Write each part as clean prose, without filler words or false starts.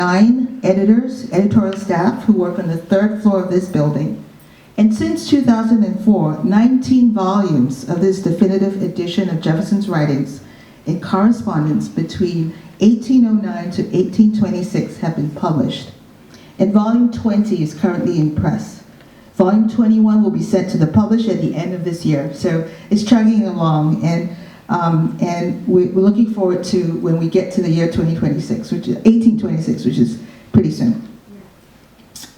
9 editors, editorial staff who work on the 3rd floor of this building. And since 2004, 19 volumes of this definitive edition of Jefferson's writings in correspondence between 1809 to 1826 have been published. And volume 20 is currently in press. Volume 21 will be sent to the publisher at the end of this year. So it's chugging along, and we're looking forward to when we get to the year 2026, which is 1826, which is pretty soon.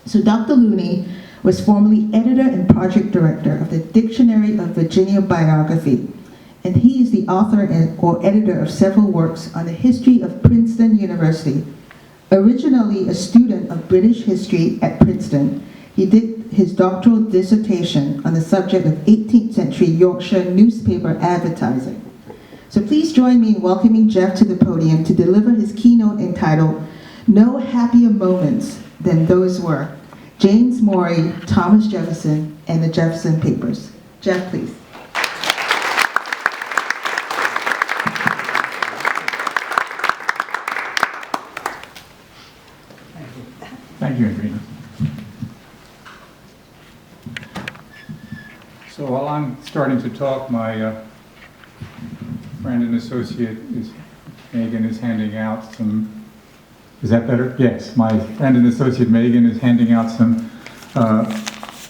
So Dr. Looney was formerly editor and project director of the Dictionary of Virginia Biography, and he is the author or editor of several works on the history of Princeton University. Originally a student of British history at Princeton, he did his doctoral dissertation on the subject of 18th century Yorkshire newspaper advertising. So please join me in welcoming Jeff to the podium to deliver his keynote entitled, "No Happier Moments Than Those Were, James Morey, Thomas Jefferson, and the Jefferson Papers." Jeff, please. Thank you, Adrena. So while I'm starting to talk, my friend and associate Megan is handing out some, is that better? Yes, my friend and associate Megan is handing out some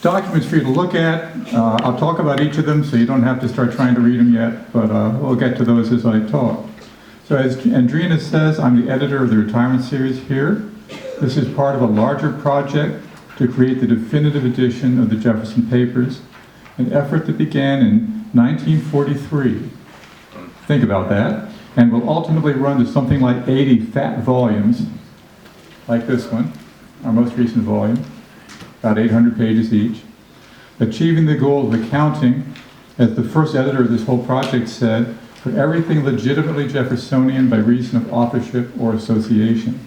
documents for you to look at. I'll talk about each of them so you don't have to start trying to read them yet, but we'll get to those as I talk. So as Adrena says, I'm the editor of the retirement series here. This is part of a larger project to create the definitive edition of the Jefferson Papers, an effort that began in 1943. Think about that. And will ultimately run to something like 80 fat volumes, like this one, our most recent volume, about 800 pages each, achieving the goal of accounting, as the first editor of this whole project said, for everything legitimately Jeffersonian by reason of authorship or association.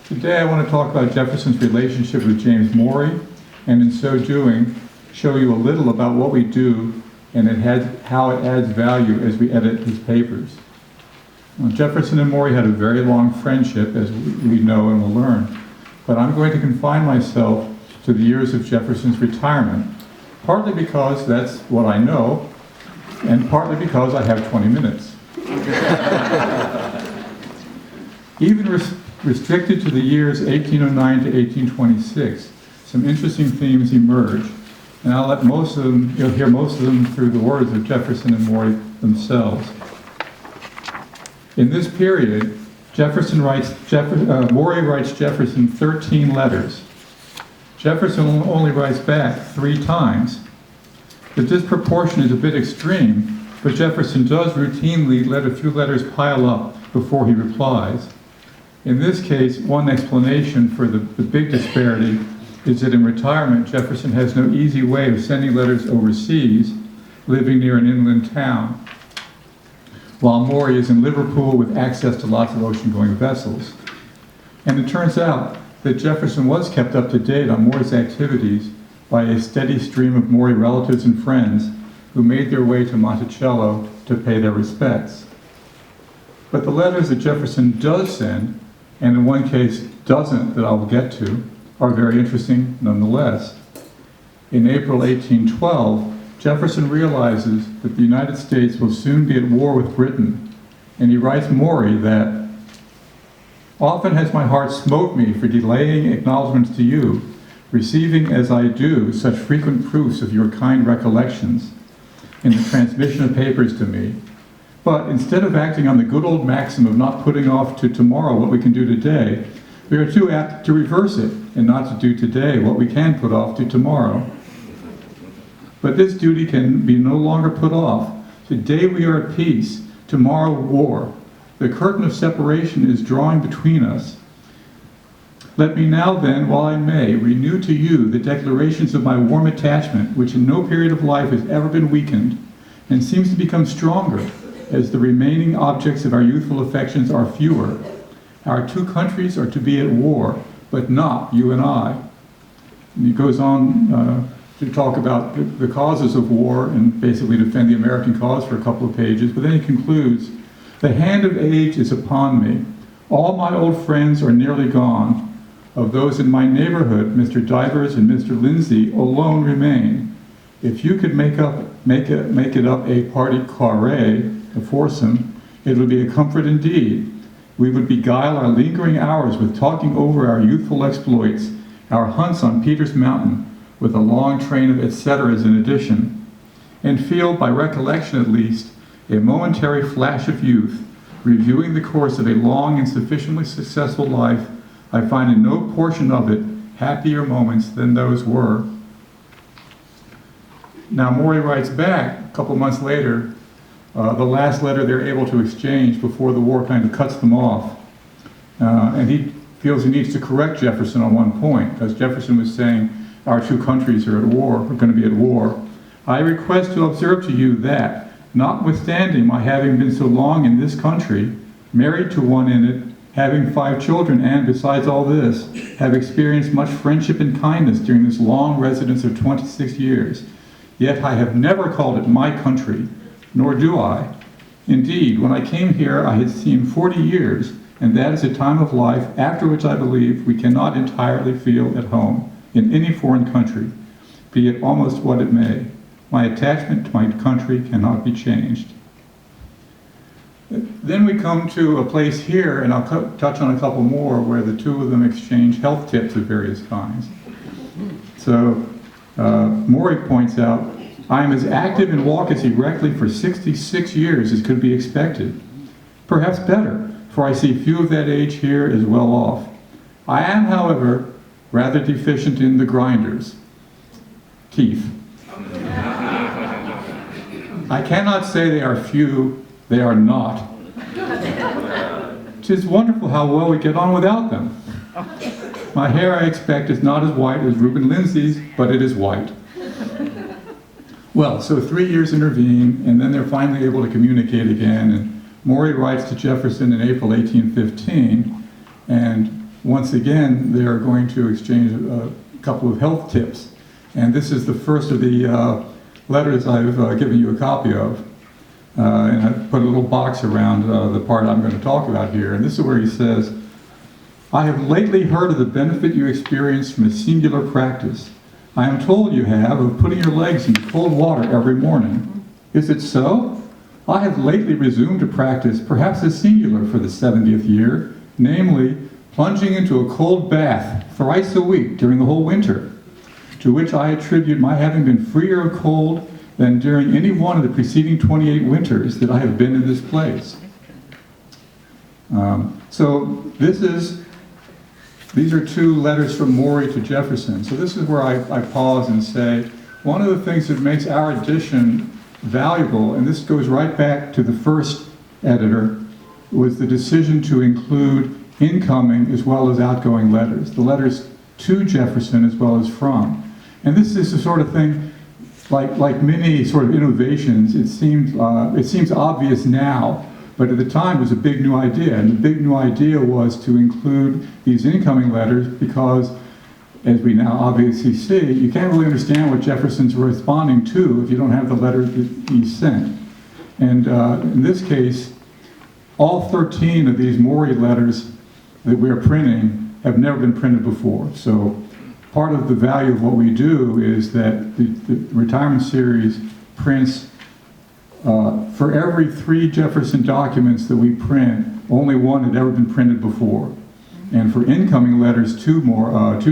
Today I want to talk about Jefferson's relationship with James Morey, and in so doing, show you a little about what we do and how it adds value as we edit his papers. Well, Jefferson and Morey had a very long friendship, as we know and will learn, but I'm going to confine myself to the years of Jefferson's retirement, partly because that's what I know, and partly because I have 20 minutes. Even restricted to the years 1809 to 1826, some interesting themes emerge, and I'll let most of them, you'll hear most of them through the words of Jefferson and Morey themselves. In this period, Morey writes Jefferson 13 letters. Jefferson only writes back 3 times. The disproportion is a bit extreme, but Jefferson does routinely let a few letters pile up before he replies. In this case, one explanation for the big disparity is that in retirement, Jefferson has no easy way of sending letters overseas, living near an inland town, while Morey is in Liverpool with access to lots of ocean-going vessels. And it turns out that Jefferson was kept up to date on Morey's activities by a steady stream of Morey relatives and friends who made their way to Monticello to pay their respects. But the letters that Jefferson does send, and in one case doesn't, that I will get to, are very interesting nonetheless. In April 1812, Jefferson realizes that the United States will soon be at war with Britain, and he writes Morey that, "Often has my heart smote me for delaying acknowledgments to you, receiving as I do such frequent proofs of your kind recollections in the transmission of papers to me. But instead of acting on the good old maxim of not putting off to tomorrow what we can do today, we are too apt to reverse it and not to do today what we can put off to tomorrow. But this duty can be no longer put off. Today we are at peace, tomorrow war. The curtain of separation is drawing between us. Let me now then, while I may, renew to you the declarations of my warm attachment, which in no period of life has ever been weakened, and seems to become stronger as the remaining objects of our youthful affections are fewer. Our 2 countries are to be at war, but not you and I." And he goes on to talk about the causes of war and basically defend the American cause for a couple of pages, but then he concludes, "The hand of age is upon me. All my old friends are nearly gone. Of those in my neighborhood, Mr. Divers and Mr. Lindsay alone remain. If you could make it up a party carré, a foursome, it would be a comfort indeed. We would beguile our lingering hours with talking over our youthful exploits, our hunts on Peter's Mountain, with a long train of et ceteras in addition, and feel, by recollection at least, a momentary flash of youth, reviewing the course of a long and sufficiently successful life. I find in no portion of it happier moments than those were. Now, Maury writes back a couple months later, the last letter they're able to exchange before the war kind of cuts them off. And he feels he needs to correct Jefferson on one point, because Jefferson was saying, our two countries are at war, are going to be at war. I request to observe to you that, notwithstanding my having been so long in this country, married to one in it, having 5 children, and besides all this, have experienced much friendship and kindness during this long residence of 26 years. Yet I have never called it my country, nor do I. Indeed, when I came here, I had seen 40 years, and that is a time of life after which I believe we cannot entirely feel at home in any foreign country, be it almost what it may. My attachment to my country cannot be changed. Then we come to a place here, and I'll touch on a couple more, where the two of them exchange health tips of various kinds. So Maury points out, I am as active and walk as erectly for 66 years as could be expected. Perhaps better, for I see few of that age here as well off. I am, however, rather deficient in the grinders, teeth. I cannot say they are few, they are not. 'Tis wonderful how well we get on without them. My hair, I expect, is not as white as Reuben Lindsay's, but it is white. Well, so 3 years intervene, and then they're finally able to communicate again, and Maury writes to Jefferson in April 1815, and once again, they're going to exchange a couple of health tips. And this is the first of the letters I've given you a copy of. And I put a little box around the part I'm going to talk about here. And this is where he says, I have lately heard of the benefit you experience from a singular practice. I am told you have of putting your legs in cold water every morning. Is it so? I have lately resumed a practice, perhaps as singular for the 70th year, namely, plunging into a cold bath thrice a week during the whole winter, to which I attribute my having been freer of cold than during any one of the preceding 28 winters that I have been in this place. So these are two letters from Maury to Jefferson. So this is where I pause and say, one of the things that makes our edition valuable, and this goes right back to the first editor, was the decision to include incoming as well as outgoing letters, the letters to Jefferson as well as from. And this is the sort of thing, like many sort of innovations, it seems obvious now, but at the time it was a big new idea. And the big new idea was to include these incoming letters because, as we now obviously see, you can't really understand what Jefferson's responding to if you don't have the letters that he sent. And in this case, all 13 of these Maury letters that we're printing have never been printed before. So part of the value of what we do is that the retirement series prints for every 3 Jefferson documents that we print, only one had ever been printed before. And for incoming letters to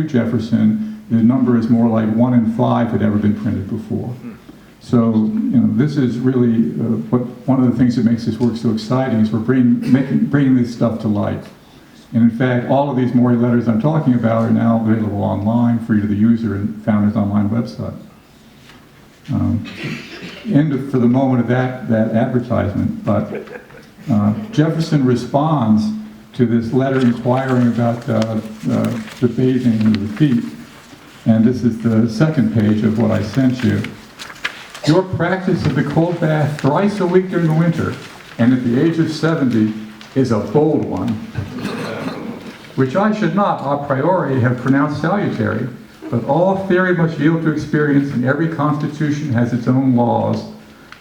Jefferson, the number is more like 1 in 5 had ever been printed before. So, this is really one of the things that makes this work so exciting is we're bringing this stuff to light. And in fact, all of these Maury letters I'm talking about are now available online, free to the user, and Founders Online website. End for the moment of that advertisement, but Jefferson responds to this letter inquiring about the bathing of the feet. And this is the second page of what I sent you. Your practice of the cold bath thrice a week during the winter, and at the age of 70, is a bold one, which I should not a priori have pronounced salutary, but all theory must yield to experience, and every constitution has its own laws.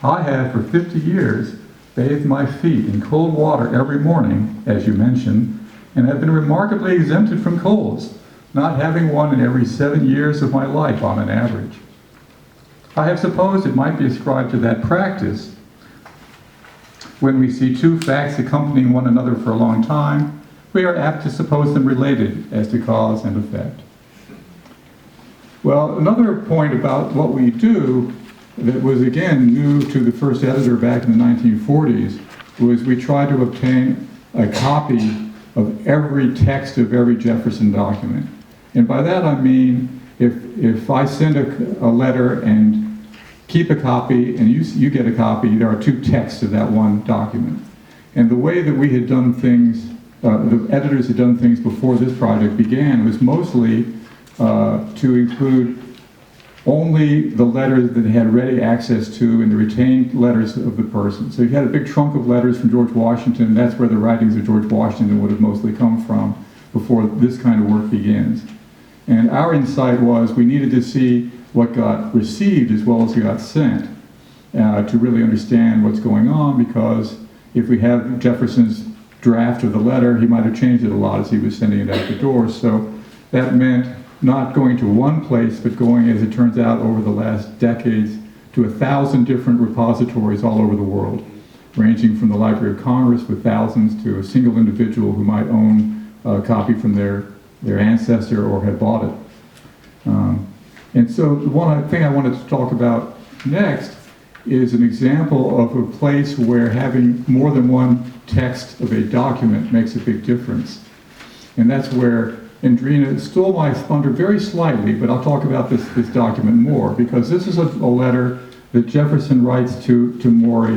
I have, for 50 years, bathed my feet in cold water every morning, as you mentioned, and have been remarkably exempted from colds, not having one in every 7 years of my life on an average. I have supposed it might be ascribed to that practice. When we see two facts accompanying one another for a long time, we are apt to suppose them related as to cause and effect. Well, another point about what we do that was again new to the first editor back in the 1940s was we try to obtain a copy of every text of every Jefferson document. And by that I mean if I send a letter and keep a copy and you get a copy, there are two texts of that one document. And the way that we had done things, the editors had done things before this project began was mostly to include only the letters that they had ready access to and the retained letters of the person. So you had a big trunk of letters from George Washington. That's where the writings of George Washington would have mostly come from before this kind of work begins. And our insight was we needed to see what got received as well as got sent to really understand what's going on, because if we have Jefferson's draft of the letter, he might have changed it a lot as he was sending it out the door. So that meant not going to one place, but going, as it turns out, over the last decades to 1,000 different repositories all over the world, ranging from the Library of Congress with thousands to a single individual who might own a copy from their ancestor or had bought it. And so the one thing I wanted to talk about next is an example of a place where having more than one text of a document makes a big difference. And that's where Andrina stole my thunder very slightly, but I'll talk about this document more, because this is a letter that Jefferson writes to Maury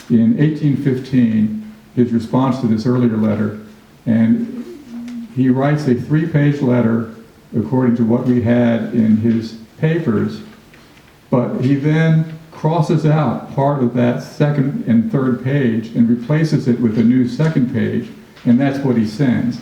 in 1815, his response to this earlier letter. And he writes a 3-page letter according to what we had in his papers, but he then crosses out part of that second and third page and replaces it with a new second page, and that's what he sends.